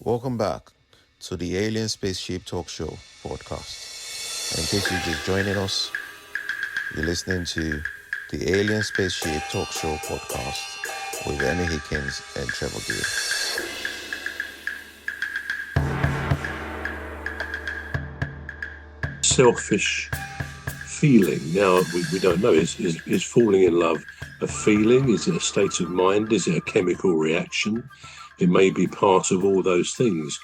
Welcome back to the Alien Spaceship Talk Show podcast. And in case you're just joining us, you're listening to the Alien Spaceship Talk Show podcast with Emmy, Hikins, and Trevor. Selfish feeling. Now, we don't know. Is falling in love a feeling? Is it a state of mind? Is it a chemical reaction? It may be part of all those things.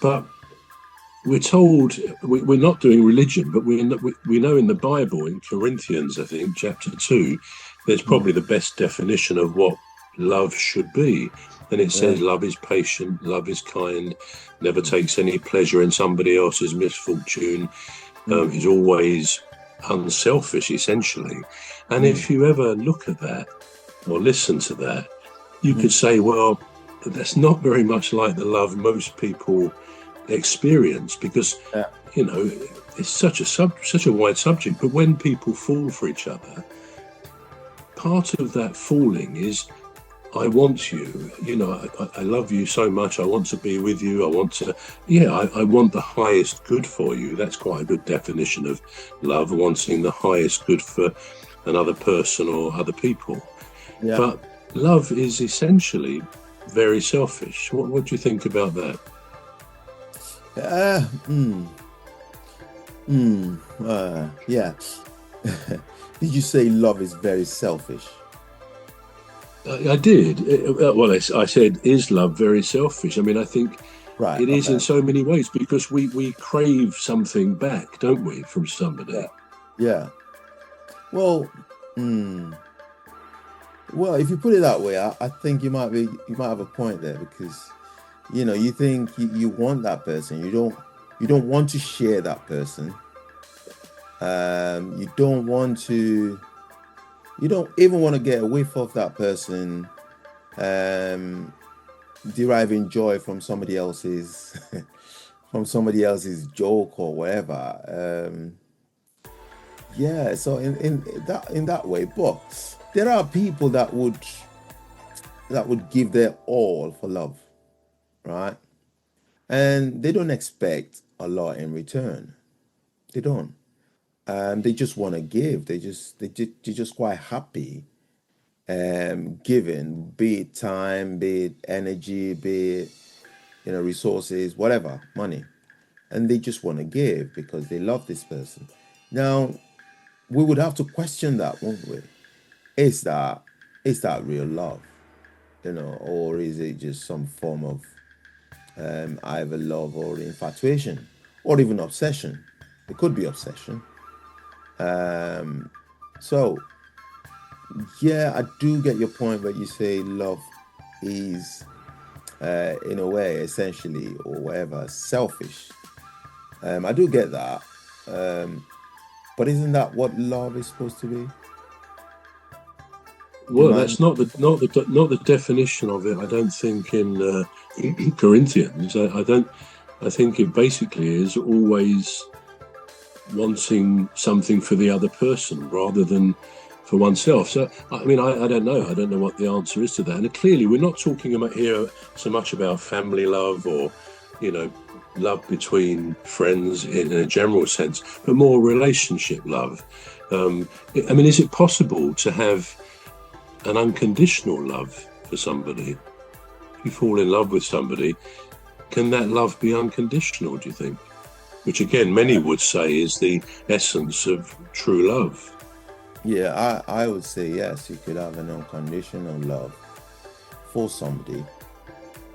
But we're told, we're not doing religion, but we know in the Bible, in Corinthians, I think, chapter 2, there's probably the best definition of what love should be. And it says love is patient, love is kind, never takes any pleasure in somebody else's misfortune, is always unselfish, essentially. And if you ever look at that or listen to that, you could say, well, that's not very much like the love most people experience, because you know, it's such a wide subject. But when people fall for each other, part of that falling is, I want you, you know, I love you so much, I want to be with you, I want the highest good for you. That's quite a good definition of love, wanting the highest good for another person or other people. Yeah. But love is essentially very selfish. What do you think about that? Yeah. Did you say love is very selfish? I did. Well, I said, is love very selfish? I mean, I think it is in so many ways, because we crave something back, don't we, from somebody? Yeah. Well, well, if you put it that way, I think you might have a point there, because, you know, you think you want that person, you don't want to share that person. You don't even want to get a whiff of that person, deriving joy from somebody else's joke or whatever. So in that way, but there are people that would give their all for love, right? And they don't expect a lot in return. They don't. They just want to give. They're just quite happy giving, be it time, be it energy, be it, you know, resources, whatever, money. And they just want to give because they love this person. Now, we would have to question that, won't we? Is that real love? You know, or is it just some form of either love or infatuation, or even obsession? It could be obsession. So yeah, I do get your point where you say love is in a way, essentially, or whatever, selfish. I do get that, but isn't that what love is supposed to be? Well, that's not the definition of it, I don't think, in Corinthians. I think it basically is always wanting something for the other person rather than for oneself. So, I mean, I don't know. I don't know what the answer is to that. And clearly, we're not talking about here so much about family love or, you know, love between friends in a general sense, but more relationship love. I mean, is it possible to have an unconditional love for somebody? If you fall in love with somebody, can that love be unconditional, do you think? Which, again, many would say is the essence of true love. Yeah, I would say yes. You could have an unconditional love for somebody,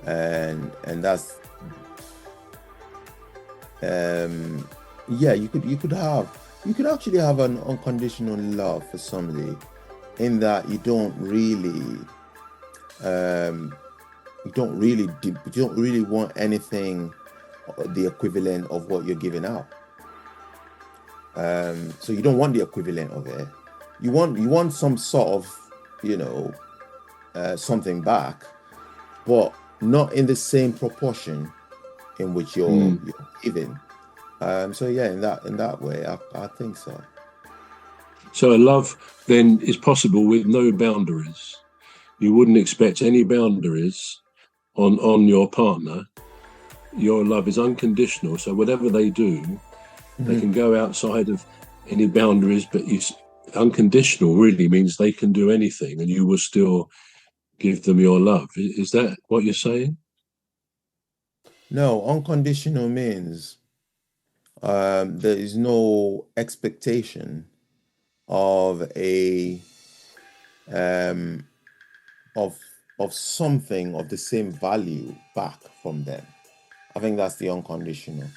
and that's you could actually have an unconditional love for somebody, in that you don't really want anything the equivalent of what you're giving out. So you don't want the equivalent of it. You want some sort of, you know, something back, but not in the same proportion in which you're giving. So yeah, in that way, I think so. So a love then is possible with no boundaries. You wouldn't expect any boundaries on your partner, your love is unconditional. So whatever they do, they can go outside of any boundaries, but it's unconditional really means they can do anything and you will still give them your love. Is that what you're saying? No, unconditional means there is no expectation of a of something of the same value back from them. I think that's the unconditional.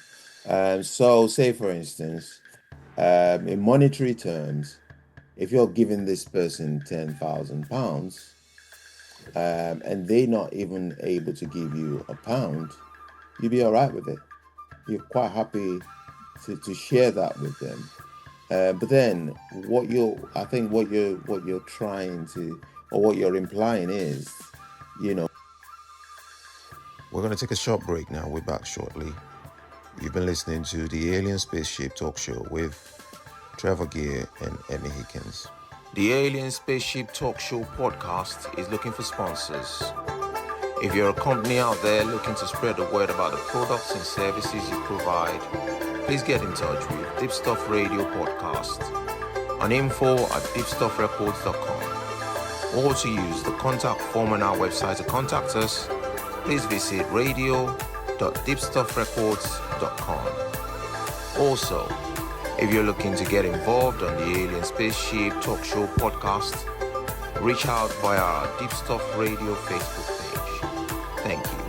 So say for instance, in monetary terms, if you're giving this person £10,000 and they're not even able to give you £1, you'd be all right with it. You're quite happy to share that with them. But then what you're trying to, or what you're implying is, We're going to take a short break now. We're back shortly. You've been listening to the Alien Spaceship Talk Show with Trevor and Emmy Hikins. The Alien Spaceship Talk Show podcast is looking for sponsors. If you're a company out there looking to spread the word about the products and services you provide, please get in touch with Deepstuff Radio Podcast on info@deepstuffrecords.com, or to use the contact form on our website to contact us, please visit radio.deepstuffrecords.com. Also, if you're looking to get involved on the Alien Spaceship Talk Show podcast, reach out via our Deepstuff Radio Facebook page. Thank you.